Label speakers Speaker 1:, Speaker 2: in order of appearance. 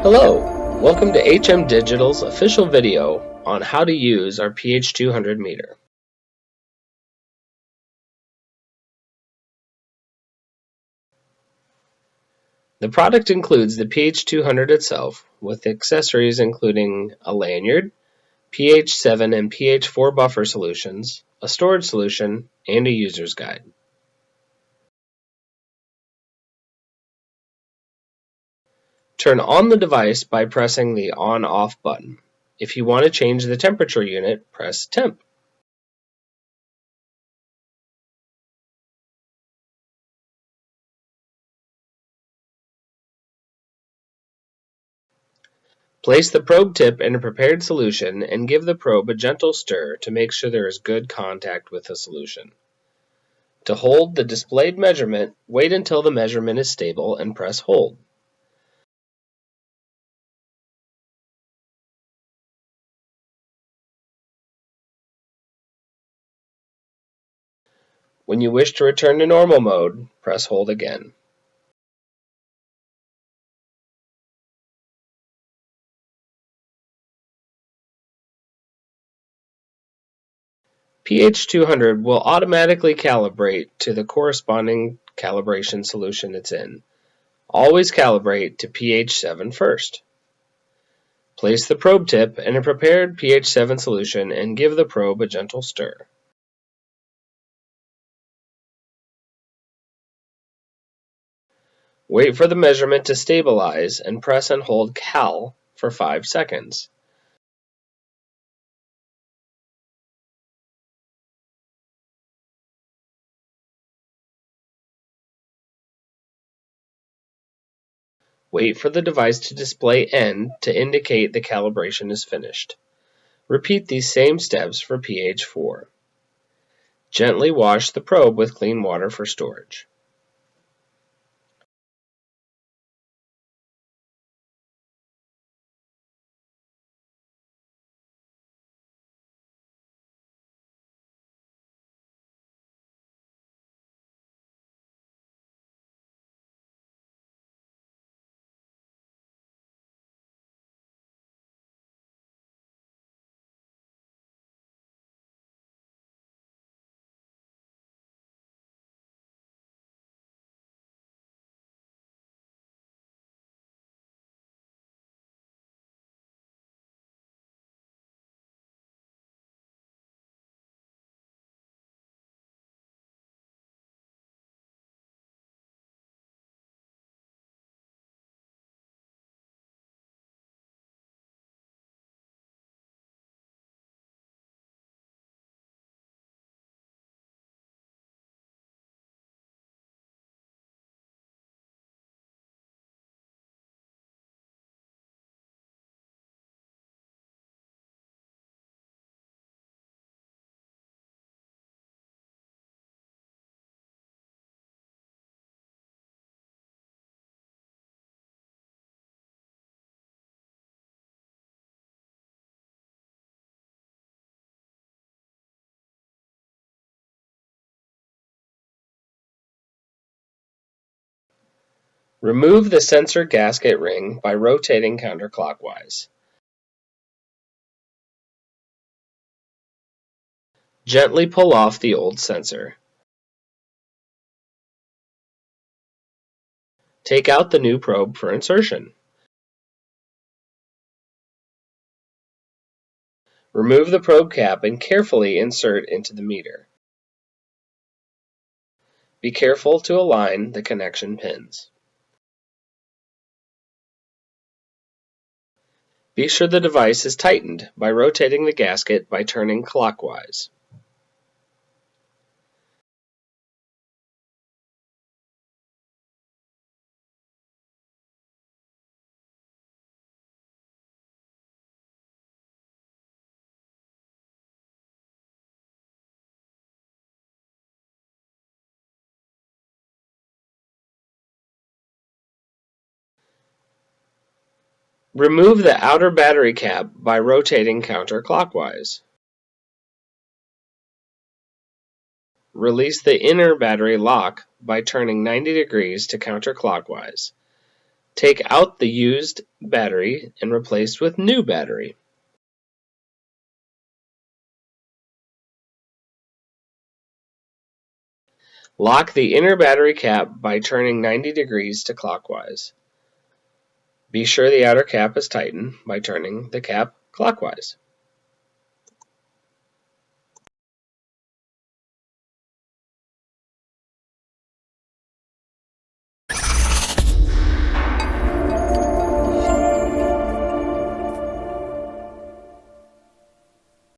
Speaker 1: Hello, welcome to HM Digital's official video on how to use our pH200 meter. The product includes the pH200 itself, with accessories including a lanyard, pH 7 and pH 4 buffer solutions, a storage solution, and a user's guide. Turn on the device by pressing the on-off button. If you want to change the temperature unit, press temp. Place the probe tip in a prepared solution and give the probe a gentle stir to make sure there is good contact with the solution. To hold the displayed measurement, wait until the measurement is stable and press hold. When you wish to return to normal mode, press hold again. pH200 will automatically calibrate to the corresponding calibration solution it's in. Always calibrate to pH 7 first. Place the probe tip in a prepared pH 7 solution and give the probe a gentle stir. Wait for the measurement to stabilize and press and hold Cal for 5 seconds. Wait for the device to display N to indicate the calibration is finished. Repeat these same steps for pH 4. Gently wash the probe with clean water for storage. Remove the sensor gasket ring by rotating counterclockwise. Gently pull off the old sensor. Take out the new probe for insertion. Remove the probe cap and carefully insert into the meter. Be careful to align the connection pins. Be sure the device is tightened by rotating the gasket by turning clockwise. Remove the outer battery cap by rotating counterclockwise. Release the inner battery lock by turning 90 degrees to counterclockwise. Take out the used battery and replace with new battery. Lock the inner battery cap by turning 90 degrees to clockwise. Be sure the outer cap is tightened by turning the cap clockwise.